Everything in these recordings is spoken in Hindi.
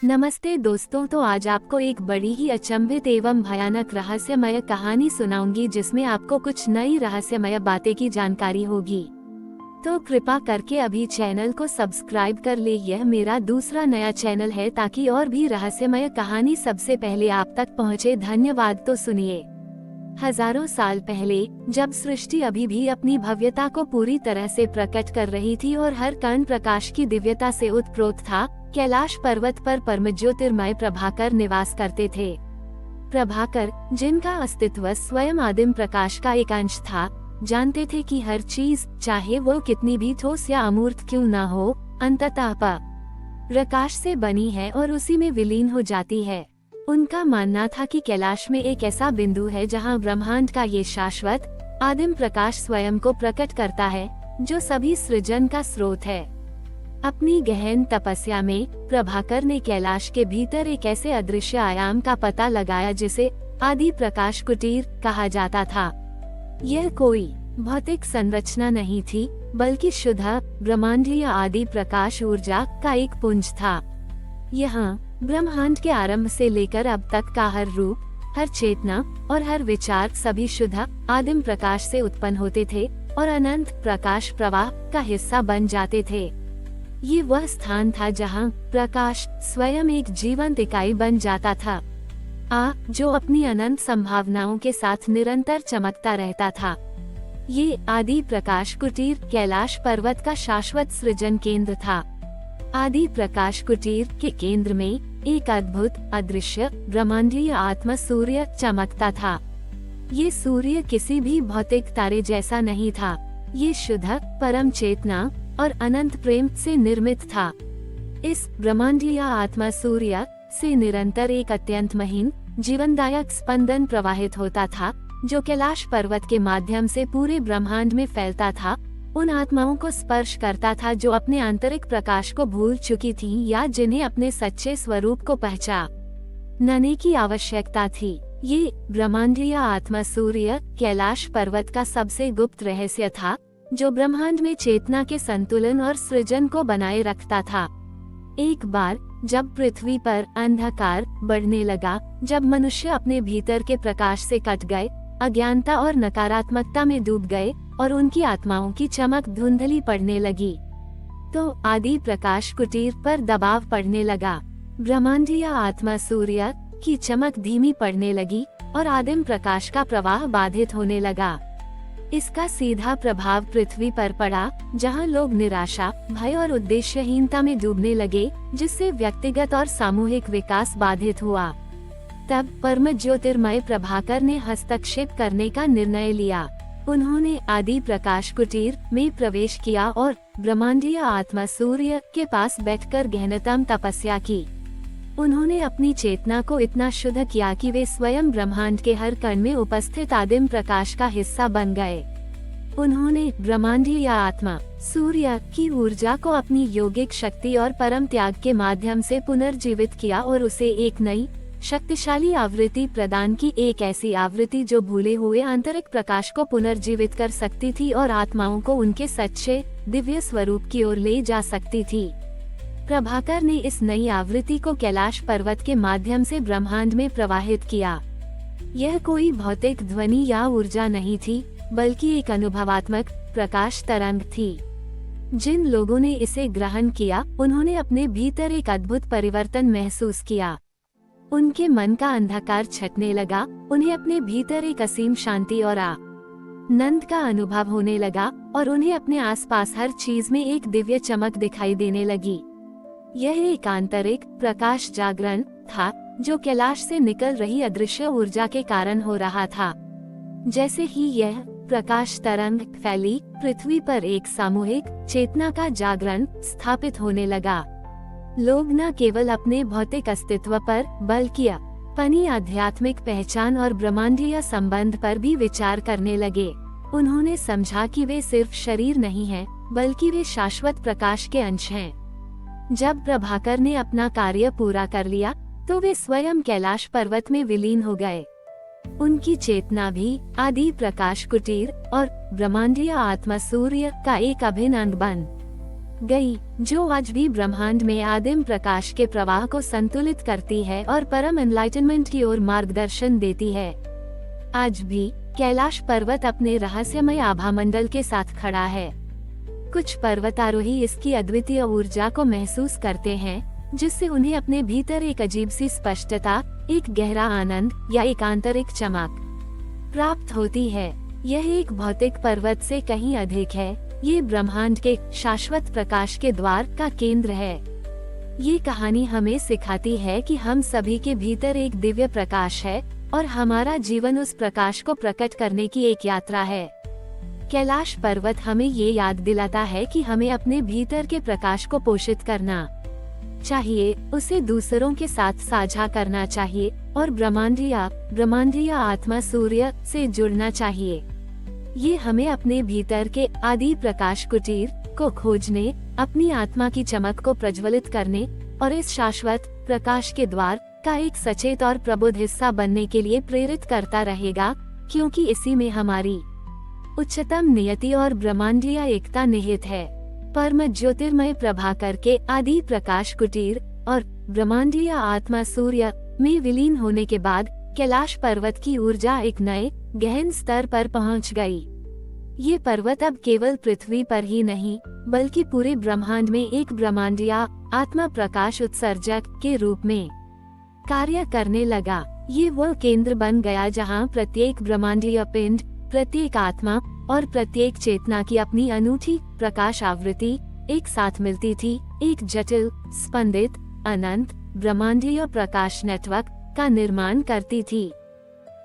नमस्ते दोस्तों, तो आज आपको एक बड़ी ही अचंभित एवं भयानक रहस्यमय कहानी सुनाऊंगी जिसमें आपको कुछ नई रहस्यमय बातें की जानकारी होगी। तो कृपा करके अभी चैनल को सब्सक्राइब कर ले। यह मेरा दूसरा नया चैनल है ताकि और भी रहस्यमय कहानी सबसे पहले आप तक पहुंचे। धन्यवाद। तो सुनिए। हजारों साल पहले, जब सृष्टि अभी भी अपनी भव्यता को पूरी तरह से प्रकट कर रही थी और हर कण प्रकाश की दिव्यता से उत्प्रोत था, कैलाश पर्वत पर परम ज्योतिर्मय प्रभाकर निवास करते थे। प्रभाकर, जिनका अस्तित्व स्वयं आदिम प्रकाश का एक अंश था, जानते थे कि हर चीज, चाहे वो कितनी भी ठोस या अमूर्त क्यों न हो, अंततः प्रकाश से बनी है और उसी में विलीन हो जाती है। उनका मानना था कि कैलाश में एक ऐसा बिंदु है जहां ब्रह्मांड का ये शाश्वत आदिम प्रकाश स्वयं को प्रकट करता है, जो सभी सृजन का स्रोत है। अपनी गहन तपस्या में प्रभाकर ने कैलाश के भीतर एक ऐसे अदृश्य आयाम का पता लगाया जिसे आदि प्रकाश कुटीर कहा जाता था। यह कोई भौतिक संरचना नहीं थी, बल्कि शुद्ध ब्रह्मांडीय आदि प्रकाश ऊर्जा का एक पुंज था। यहाँ ब्रह्मांड के आरंभ से लेकर अब तक का हर रूप, हर चेतना और हर विचार सभी शुद्ध आदिम प्रकाश से उत्पन्न होते थे और अनंत प्रकाश प्रवाह का हिस्सा बन जाते थे। ये वह स्थान था जहाँ प्रकाश स्वयं एक जीवंत इकाई बन जाता था, जो अपनी अनंत संभावनाओं के साथ निरंतर चमकता रहता था। ये आदि प्रकाश कुटीर कैलाश पर्वत का शाश्वत सृजन केंद्र था। आदि प्रकाश कुटीर के केंद्र में एक अद्भुत अदृश्य ब्रह्मांडीय आत्मा सूर्य चमकता था। ये सूर्य किसी भी भौतिक तारे जैसा नहीं था। ये शुद्ध परम चेतना और अनंत प्रेम से निर्मित था। इस ब्रह्मांडीय आत्मा सूर्य से निरंतर एक अत्यंत महीन जीवनदायक स्पंदन प्रवाहित होता था, जो कैलाश पर्वत के माध्यम से पूरे ब्रह्मांड में फैलता था। उन आत्माओं को स्पर्श करता था जो अपने आंतरिक प्रकाश को भूल चुकी थीं या जिन्हें अपने सच्चे स्वरूप को पहचानने की आवश्यकता थी। ये ब्रह्मांडीय आत्मा सूर्य कैलाश पर्वत का सबसे गुप्त रहस्य था, जो ब्रह्मांड में चेतना के संतुलन और सृजन को बनाए रखता था। एक बार जब पृथ्वी पर अंधकार बढ़ने लगा, जब मनुष्य अपने भीतर के प्रकाश से कट गए, अज्ञानता और नकारात्मकता में डूब गए और उनकी आत्माओं की चमक धुंधली पड़ने लगी, तो आदि प्रकाश कुटीर पर दबाव पड़ने लगा। ब्रह्मांडीय आत्मा सूर्य की चमक धीमी पड़ने लगी और आदिम प्रकाश का प्रवाह बाधित होने लगा। इसका सीधा प्रभाव पृथ्वी पर पड़ा, जहां लोग निराशा, भय और उद्देश्यहीनता में डूबने लगे, जिससे व्यक्तिगत और सामूहिक विकास बाधित हुआ। तब परम ज्योतिर्मय प्रभाकर ने हस्तक्षेप करने का निर्णय लिया। उन्होंने आदि प्रकाश कुटीर में प्रवेश किया और ब्रह्मांडीय आत्मा सूर्य के पास बैठकर गहनतम तपस्या की। उन्होंने अपनी चेतना को इतना शुद्ध किया कि वे स्वयं ब्रह्मांड के हर कण में उपस्थित आदिम प्रकाश का हिस्सा बन गए। उन्होंने ब्रह्मांडीय आत्मा सूर्य की ऊर्जा को अपनी योगिक शक्ति और परम त्याग के माध्यम से पुनर्जीवित किया और उसे एक नई शक्तिशाली आवृत्ति प्रदान की, एक ऐसी आवृत्ति जो भूले हुए आंतरिक प्रकाश को पुनर्जीवित कर सकती थी और आत्माओं को उनके सच्चे दिव्य स्वरूप की ओर ले जा सकती थी। प्रभाकर ने इस नई आवृत्ति को कैलाश पर्वत के माध्यम से ब्रह्मांड में प्रवाहित किया। यह कोई भौतिक ध्वनि या ऊर्जा नहीं थी, बल्कि एक अनुभवात्मक प्रकाश तरंग थी। जिन लोगों ने इसे ग्रहण किया, उन्होंने अपने भीतर एक अद्भुत परिवर्तन महसूस किया। उनके मन का अंधकार छटने लगा, उन्हें अपने भीतर एक असीम शांति और आनंद का अनुभव होने लगा और उन्हें अपने आसपास हर चीज में एक दिव्य चमक दिखाई देने लगी। यह एक आंतरिक प्रकाश जागरण था, जो कैलाश से निकल रही अदृश्य ऊर्जा के कारण हो रहा था। जैसे ही यह प्रकाश तरंग फैली, पृथ्वी पर एक सामूहिक चेतना का जागरण स्थापित होने लगा। लोग न केवल अपने भौतिक अस्तित्व पर, बल्कि अपनी आध्यात्मिक पहचान और ब्रह्मांडीय संबंध पर भी विचार करने लगे। उन्होंने समझा कि वे सिर्फ शरीर नहीं हैं, बल्कि वे शाश्वत प्रकाश के अंश हैं। जब प्रभाकर ने अपना कार्य पूरा कर लिया, तो वे स्वयं कैलाश पर्वत में विलीन हो गए। उनकी चेतना भी आदि प्रकाश कुटीर और ब्रह्मांडीय आत्मा सूर्य का एक अभिन्न अंग बन गई, जो आज भी ब्रह्मांड में आदिम प्रकाश के प्रवाह को संतुलित करती है और परम एनलाइटनमेंट की ओर मार्गदर्शन देती है। आज भी कैलाश पर्वत अपने रहस्यमय आभामंडल के साथ खड़ा है। कुछ पर्वतारोही इसकी अद्वितीय ऊर्जा को महसूस करते हैं, जिससे उन्हें अपने भीतर एक अजीब सी स्पष्टता, एक गहरा आनंद या एक आंतरिक चमक प्राप्त होती है। यह एक भौतिक पर्वत से कहीं अधिक है। ये ब्रह्मांड के शाश्वत प्रकाश के द्वार का केंद्र है। ये कहानी हमें सिखाती है कि हम सभी के भीतर एक दिव्य प्रकाश है और हमारा जीवन उस प्रकाश को प्रकट करने की एक यात्रा है। कैलाश पर्वत हमें ये याद दिलाता है कि हमें अपने भीतर के प्रकाश को पोषित करना चाहिए, उसे दूसरों के साथ साझा करना चाहिए और ब्रह्मांडीय आत्मा सूर्य से जुड़ना चाहिए। ये हमें अपने भीतर के आदि प्रकाश कुटीर को खोजने, अपनी आत्मा की चमक को प्रज्वलित करने और इस शाश्वत प्रकाश के द्वार का एक सचेत और प्रबुद्ध हिस्सा बनने के लिए प्रेरित करता रहेगा, क्योंकि इसी में हमारी उच्चतम नियति और ब्रह्मांडीय एकता निहित है। परम ज्योतिर्मय प्रभाकर के आदि प्रकाश कुटीर और ब्रह्मांडीय आत्मा सूर्य में विलीन होने के बाद कैलाश पर्वत की ऊर्जा एक नए गहन स्तर पर पहुंच गई। ये पर्वत अब केवल पृथ्वी पर ही नहीं, बल्कि पूरे ब्रह्मांड में एक ब्रह्मांडीय आत्मा प्रकाश उत्सर्जक के रूप में कार्य करने लगा। ये वो केंद्र बन गया जहां प्रत्येक ब्रह्मांडीय पिंड, प्रत्येक आत्मा और प्रत्येक चेतना की अपनी अनूठी प्रकाश आवृत्ति एक साथ मिलती थी, एक जटिल, स्पंदित, अनंत ब्रह्मांडीय प्रकाश नेटवर्क का निर्माण करती थी।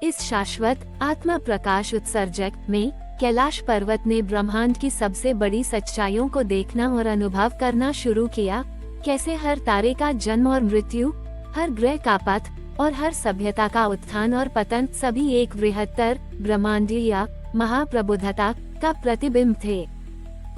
इस शाश्वत आत्मा प्रकाश उत्सर्जक में कैलाश पर्वत ने ब्रह्मांड की सबसे बड़ी सच्चाइयों को देखना और अनुभव करना शुरू किया। कैसे हर तारे का जन्म और मृत्यु, हर ग्रह का पथ और हर सभ्यता का उत्थान और पतन सभी एक बृहत्तर ब्रह्मांडीय महाप्रबुद्धता का प्रतिबिंब थे।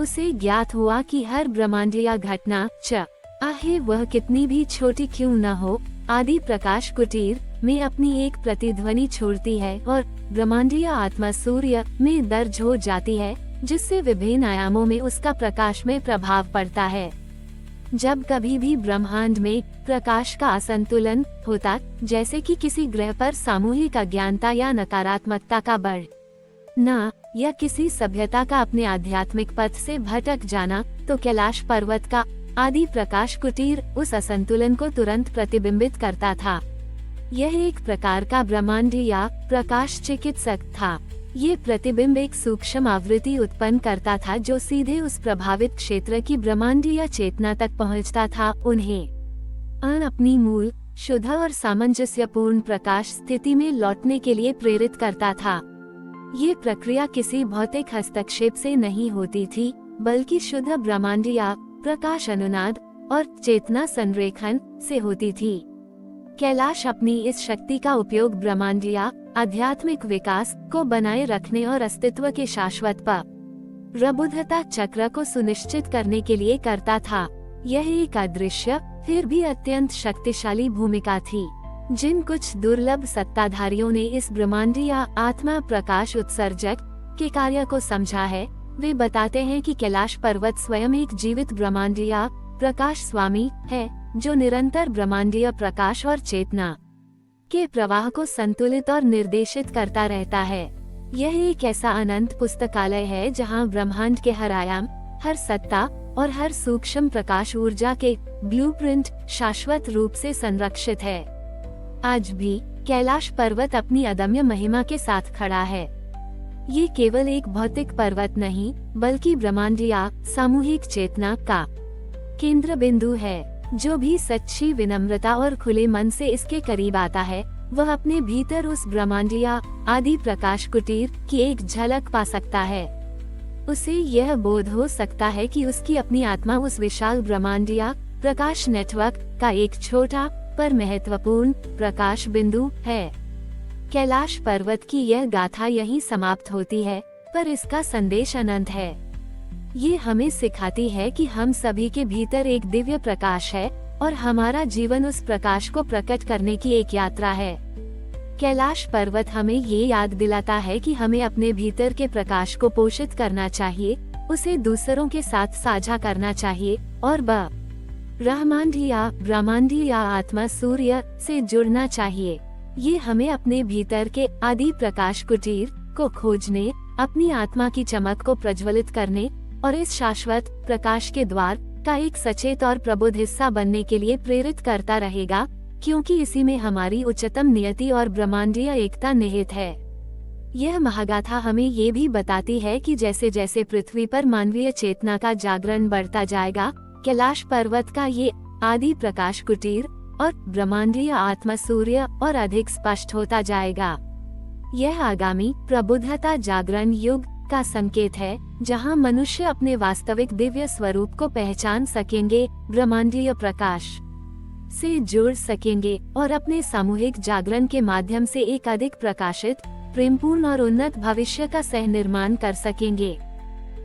उसे ज्ञात हुआ कि हर ब्रह्मांडीय घटना, चाहे वह कितनी भी छोटी क्यों न हो, आदि प्रकाश कुटीर में अपनी एक प्रतिध्वनि छोड़ती है और ब्रह्मांडीय आत्मा सूर्य में दर्ज हो जाती है, जिससे विभिन्न आयामों में उसका प्रकाश में प्रभाव पड़ता है। जब कभी भी ब्रह्मांड में प्रकाश का असंतुलन होता, जैसे कि किसी ग्रह पर सामूहिक अज्ञानता या नकारात्मकता का बढ़ना या किसी सभ्यता का अपने आध्यात्मिक पथ से भटक जाना, तो कैलाश पर्वत का आदि प्रकाश कुटीर उस असंतुलन को तुरंत प्रतिबिंबित करता था। यह एक प्रकार का ब्रह्मांडीय प्रकाश चिकित्सक था। ये प्रतिबिंब एक सूक्ष्म आवृत्ति उत्पन्न करता था जो सीधे उस प्रभावित क्षेत्र की ब्रह्मांडीय चेतना तक पहुंचता था, उन्हें अपनी मूल, शुद्ध और सामंजस्यपूर्ण प्रकाश स्थिति में लौटने के लिए प्रेरित करता था। ये प्रक्रिया किसी भौतिक हस्तक्षेप से नहीं होती थी, बल्कि शुद्ध ब्रह्मांडीय प्रकाश अनुनाद और चेतना संरेखन से होती थी। कैलाश अपनी इस शक्ति का उपयोग ब्रह्मांडीय आध्यात्मिक विकास को बनाए रखने और अस्तित्व के शाश्वत प्रबुद्धता चक्र को सुनिश्चित करने के लिए करता था। यह एक अदृश्य फिर भी अत्यंत शक्तिशाली भूमिका थी। जिन कुछ दुर्लभ सत्ताधारियों ने इस ब्रह्मांडीय आत्मा प्रकाश उत्सर्जक के कार्य को समझा है, वे बताते हैं कि कैलाश पर्वत स्वयं एक जीवित ब्रह्मांडीय प्रकाश स्वामी है, जो निरंतर ब्रह्मांडीय प्रकाश और चेतना के प्रवाह को संतुलित और निर्देशित करता रहता है। यह एक ऐसा अनंत पुस्तकालय है जहां ब्रह्मांड के हर आयाम, हर सत्ता और हर सूक्ष्म प्रकाश ऊर्जा के ब्लूप्रिंट शाश्वत रूप से संरक्षित है। आज भी कैलाश पर्वत अपनी अदम्य महिमा के साथ खड़ा है। ये केवल एक भौतिक पर्वत नहीं, बल्कि ब्रह्मांडीय सामूहिक चेतना का केंद्र बिंदु है। जो भी सच्ची विनम्रता और खुले मन से इसके करीब आता है, वह अपने भीतर उस ब्रह्मांडीय आदि प्रकाश कुटीर की एक झलक पा सकता है। उसे यह बोध हो सकता है कि उसकी अपनी आत्मा उस विशाल ब्रह्मांडीय प्रकाश नेटवर्क का एक छोटा पर महत्वपूर्ण प्रकाश बिंदु है। कैलाश पर्वत की यह गाथा यहीं समाप्त होती है, पर इसका संदेश अनंत है। ये हमें सिखाती है कि हम सभी के भीतर एक दिव्य प्रकाश है और हमारा जीवन उस प्रकाश को प्रकट करने की एक यात्रा है। कैलाश पर्वत हमें ये याद दिलाता है कि हमें अपने भीतर के प्रकाश को पोषित करना चाहिए, उसे दूसरों के साथ साझा करना चाहिए, और ब्रह्मांडीय आत्मा सूर्य से जुड़ना चाहिए। ये हमें अपने भीतर के आदि प्रकाश कुटीर को खोजने, अपनी आत्मा की चमक को प्रज्वलित करने और इस शाश्वत प्रकाश के द्वार का एक सचेत और प्रबुद्ध हिस्सा बनने के लिए प्रेरित करता रहेगा, क्योंकि इसी में हमारी उच्चतम नियति और ब्रह्मांडीय एकता निहित है। यह महागाथा हमें ये भी बताती है कि जैसे जैसे पृथ्वी पर मानवीय चेतना का जागरण बढ़ता जाएगा, कैलाश पर्वत का ये आदि प्रकाश कुटीर और ब्रह्मांडीय आत्मा सूर्य और अधिक स्पष्ट होता जाएगा। यह आगामी प्रबुद्धता जागरण युग का संकेत है, जहां मनुष्य अपने वास्तविक दिव्य स्वरूप को पहचान सकेंगे, ब्रह्मांडीय प्रकाश से जुड़ सकेंगे और अपने सामूहिक जागरण के माध्यम से एक अधिक प्रकाशित, प्रेमपूर्ण और उन्नत भविष्य का सह निर्माण कर सकेंगे।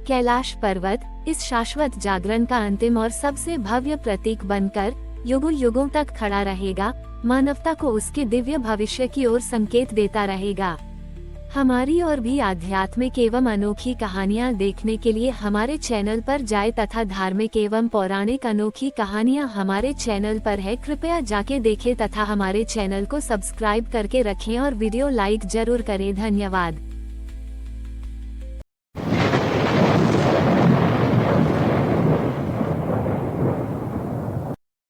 कैलाश पर्वत इस शाश्वत जागरण का अंतिम और सबसे भव्य प्रतीक बनकर युगों युगों तक खड़ा रहेगा, मानवता को उसके दिव्य भविष्य की ओर संकेत देता रहेगा। हमारी और भी आध्यात्मिक एवं अनोखी कहानियाँ देखने के लिए हमारे चैनल पर जाएं तथा धार्मिक एवं पौराणिक अनोखी कहानियाँ हमारे चैनल पर है, कृपया जाके देखें तथा हमारे चैनल को सब्सक्राइब करके रखें और वीडियो लाइक जरूर करें। धन्यवाद।